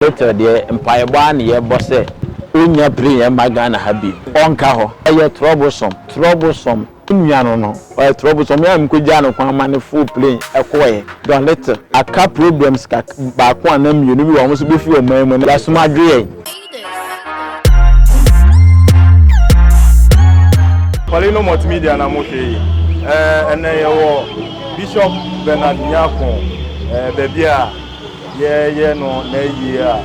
later the empire ban ye boss unya pre e magana habi onka ho ye troublesome unyano no o troublesome ya mkugya no kwa mane full plane ekoye don later aka problems ka ba ko anam yenu bi wo mo so be fi o man mu la suma dwe Poleeno Multimedia na mo hwe ene ye wo Bishop Bernard Nyarko baby a ye no na yi a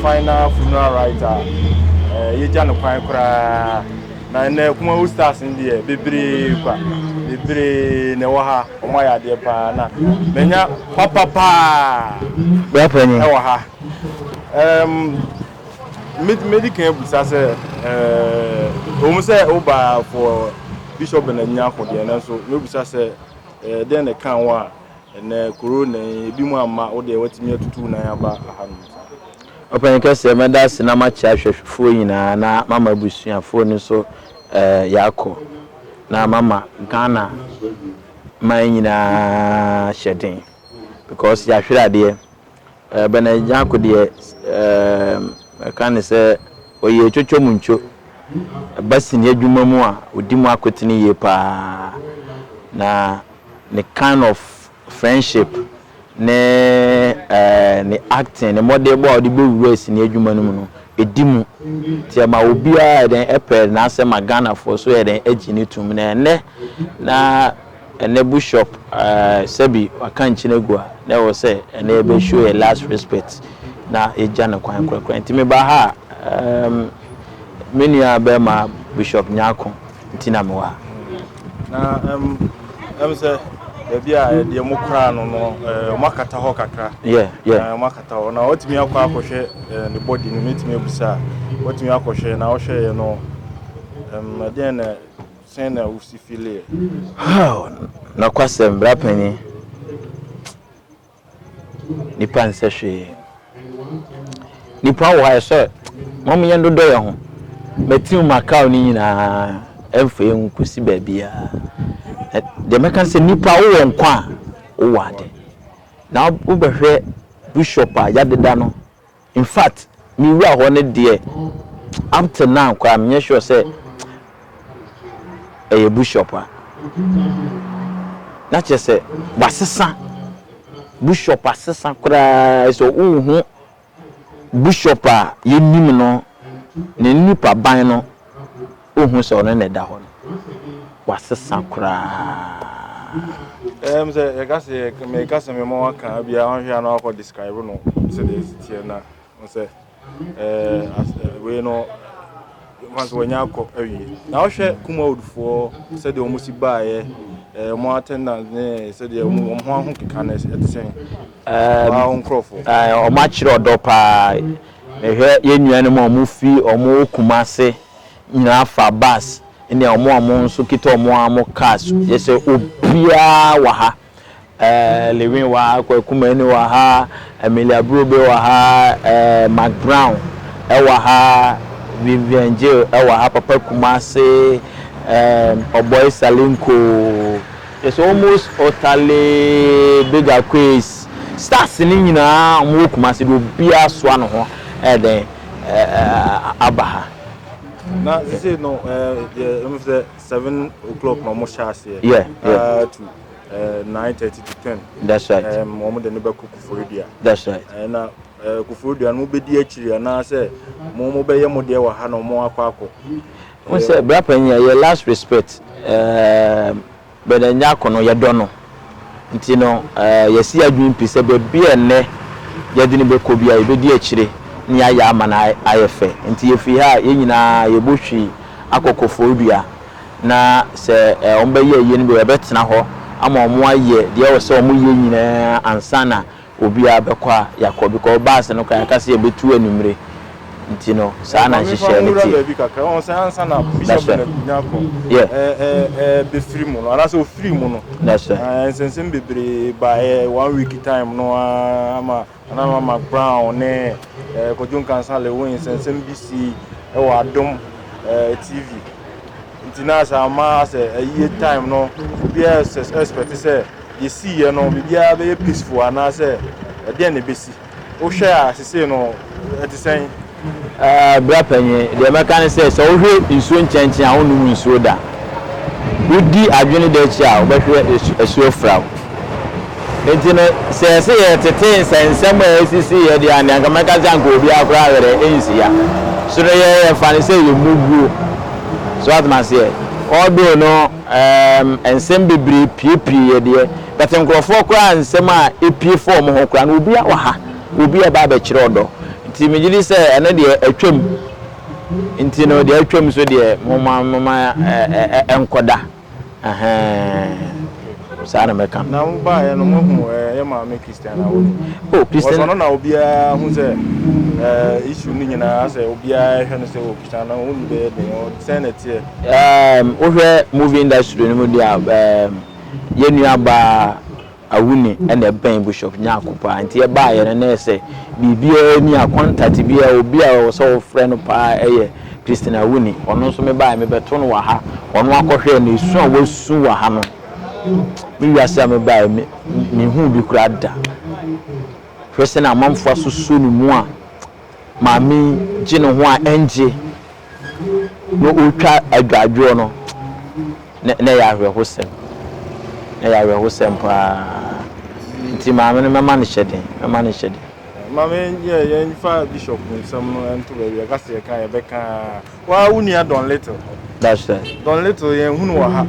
final funeral writer ye ja no kwan kra na ene kuma stars ndie bebre kwa bebre ne wo ha omo ya de pa na menya papa be pani e wo ha medical busa se o say oba for Bishop Bernard Nyarko de na so me busa se den ne kan wa na corona ebi mu ama o de watimi atutu na ya ba ahanu open kase meda sinama cha hwehwefo nyina na mama busuafo ni so yakọ na mama Ghana man nyina shedin because ya hwere ade Bernard Nyarko de kan se oye chocho muncho basi ni adwuma mu a odimu akotini ye pa na the kind of friendship ne acting ne model boy the be race ni adwuma no no edimu ti ma obi a den epel na ase Ghana for so den agini tum na ene bishop sebi wakanchi negua na wo say ene be show a last respect na eja na kwan ti me ba ha menu abe ma Bishop Nyarko ntina me wa na say baby a de mo kra no makata ho kakra makata ho na otimi akwa akohwe ne body no metimi abusa otimi akohwe na wo hwe no den na sen na usi feel na kwasem brapani nipa nsehwe nipa wo ha so mom yendo do ye ho metim makao ni nyina emfe nkusi babia de meka se nipa wo nkwa wo wade na wo behwe bishop a yadeda no in fact mi wi aho ne de up to now kwa me sure say bishop a na che se basesa bishop asesa kura so uhu bishop a yenim no ne nipa ban no uhu so no ne da ho wasesa kura say me gase me mo kan bia onhwe na ko describe no say this tie na say we no once when Nyarko awie na wo hwe kuma odufo say de omusi baaye mo attendance ne say de mo ho keka na etisen wa onkrofo o ma kire odo pa ehwe ye nuane mo omufi omo kumase nyina fa bus ene omo nso kita omo cars yese obia wa ha Lewin wa Kwakuma ni wa ha Amelia Brobe wa ha Mark Brown wa ha Vivian J wa ha Papa Kumase Oboy Salinko. It's almost totally bigger quiz stars ni nyina omo Kumase do bia so ano ho den abaha na say no 7 o'clock no mo chance yeah to 9:30 to 10. That's right. Mo de no be kufurudia. That's right. Na kufurudia no be di akiri na say mo be ye mo de wa ha no mo akwako. We say brapanya your last respect Bernard Nyarko no ye do no. Nti no yesi adwin pise be bia ne ye de ni be ko bia ye be di akiri ni aya ama na ayefe. Nti ye fi ha ye nyina ye bohwi akokofodua na se ombe ye ye ni be betena ho ama omo aye de wo se omo ye nyina ansana obi abekwa yakọ because bass no kan kase ye betu anumre nti no sa na hihye ne ti be kaka on se ansana Bishop Nyarko be free mu no ana so free mu no that's right sensem bebre by 1 week time no ama ana Mark Brown ne kojun kansa le won sensem BC e wa adom TV ntina sa ma say a time no bia expect say you see you know bia be peaceful and say e dey na besi o share say no at the same. Brapany, the American says, so we soon change our own soda. Would be a journey that shall, but a sure frau. It says, and somewhere see the American go be our brother in here. So they finally say you move. So I must say, although no, and send be PP, dear, but in Crawford and Sema, EP form Hokran will be a barbecue. Timidly say, another a trim. Intino the trims with the Mama Encoda. Sana Mecam. Now buy and Emma make Christian. Oh, Christian, now be a who's a issue in as a Obia, Hennessy, Christian, only bed or Senate here. Over movie industry, Yenuaba. A winning and a pain bush of Nyarko and tear by and I say, be near contact to be a so friend of pie, Christina Winnie, or no so may buy me beton waha, on one coherent is so was Sua Hammer. We are some by me who be crowd. First, a month for so soon more. Mammy, Gino, one NG. No ultra a gadrono. Nay, I will host him. I will send Timam, my shedding, a man shedding. Mammy, yeah, in fire bishop with some and to a Gassia kind of Becca. Why wouldn't you done little? That's it. Done little, and who know how?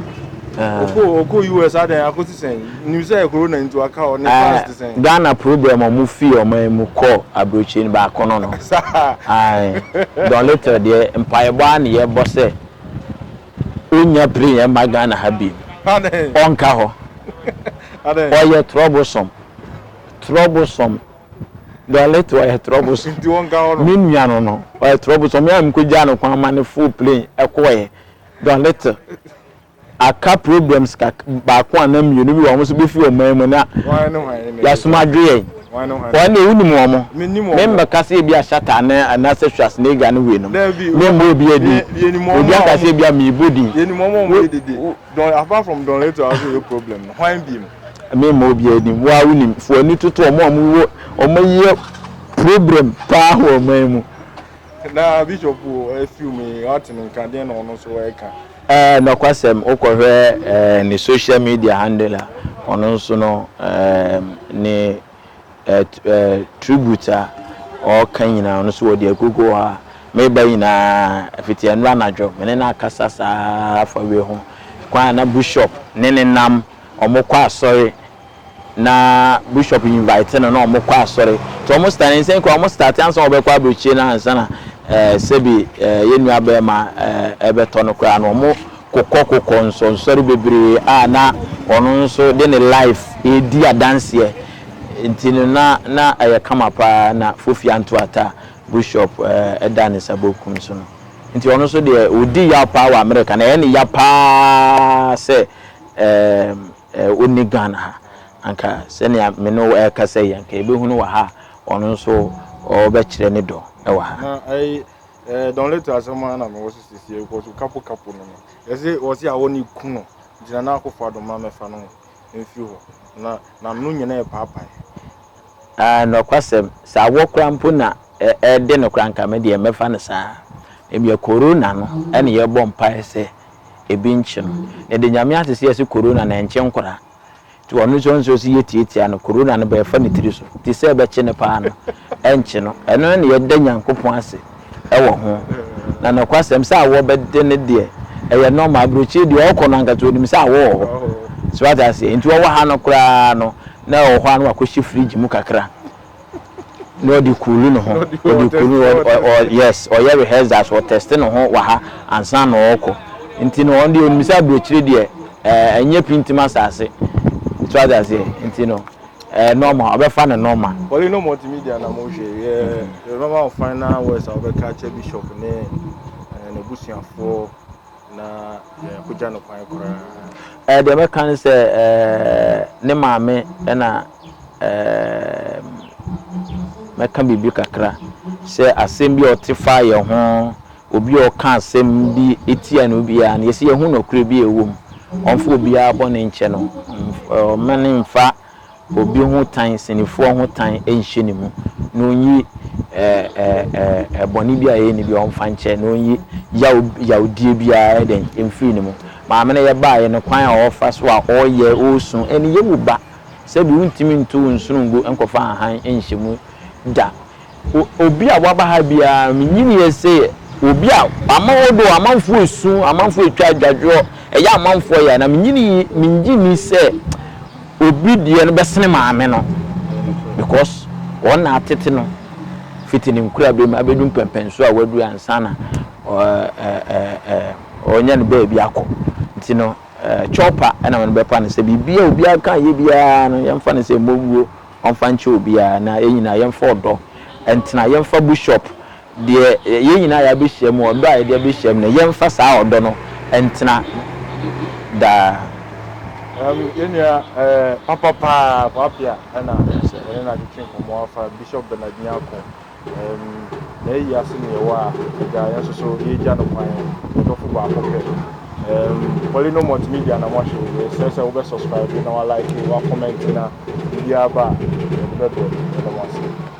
You was out there, I could say, you say a corona into a cow. Ghana program or move fee or may call a breaching back on. I don't little the Empire One year bosse. Unya play and my Ghana have been. On Caho. Why you're troublesome. Troublesome. Don't let why troublesome. Miniano no. Why troublesome. I'm Kujano, Kwamani full play a quiet. Don't let a cup problems back one name you know almost before a moment. Why no? Yes, my dream. Why no? One minimum. Remember Cassibia Shatana and Nassas Neg and Win. There will be any more Cassibia me booty. Any more apart from don't let us your problem. Why beam? I mean, more be any why winning for a little to a more or my problem power memo. Now, Bishop, a few me out and Canadian or no so I can. No question, Okohe, and the social media handler, on also no, ne. Tributor or Kenya on so the Google maybe in a Fitian Ranajo, and then I Casasa for we home. Quana Bishop, Nenenam or Mokwa sorry. Na Bishop invited and no Mokwa sorry. To almost an insane almost start answer over Quabuchina and Sana Sebi Yenu Abema Everton Crown or more Coco Conson, sorry, baby, na on so then a life a dear dance here. Intino na aya kama pa na fofi antoata Bishop Edanis abokum so no nti ono so de odi ya pa wa America na ene ya pa se onni Ghana ha anka se ne me no e ka se yanka ebe hunu wa ha ono so obe kire ne do e wa ha na ai don't let us man na me wo sisi ko so kapo no ese wo si awoni kuno jina na akofo do ma me fa no mfi ho na no nyina e papa no kwasem sa wo krampo na de no kranka me de mefa ne sa ebia corona no ene ye bom pa se ebi nchi no e de nyame atese ye corona na enche nkora ti wonu so si yetietia no corona no be fa ne tiri so ti se be che ne pa no enche no eno ne ye de nyankopon ase e wo ho na no kwasem sa wo be de ne de e ye normal brochi de okono anka to nim sa wo so what I say, into our hand of crano, now one wa kushi fridge mukakra. No, the cool or yes, or every has that or testing on waha and san or oko. Intino on the Missa Bruchidi, and ye pintimas as it. So what I say, Intino, normal, I'll be fun and normal. Poleeno Multimedia and Amoshe, the normal final was our catcher bishop and a bushing for na kujano kwa kora. The American say ne maame na meka bibi kakra say asem bi otifa ye ho obi o ka asem bi etia no bia na yesi ye hu no kure bi ewom onfo obi abone nche no mane mfa obi ho tan senifo ho tan enhye ni mu no nyi boni bi a ye ni bi on fanche no yi yaudie bia den emfiri ni mu maame na ye ba ye no kwan a ofa so a oye osun eni ye wuba se bi untimi ntu nsunungu enkofa ahan enhyemu da obi a waba ha bia minyini ye se obi a amawodo amanfo esun amanfo etwa adwadwo eya amanfo ya na minyini se obi de no besene maame no because one na atete no fitini nkura be ma bedum pempenso a wadu ansana onya ne ba bi akọ ntino chopper na man be pa ne se bibia obi aka ye bia no yemfa ne se mowuo onfa nche obi a na enyina yemfa odo entina yemfa bishop de yenyina ya be hyiam odo a de be hyiam ne yemfa saa odo no entina da yenya papa Quappiah na the from Bishop Bernard Nyarko na yi asem ye wa ga yeso so ye ja no kwan do fu ba ko Poleeno Multimedia na mo show se we subscribe na wa like wa comment na bia ba be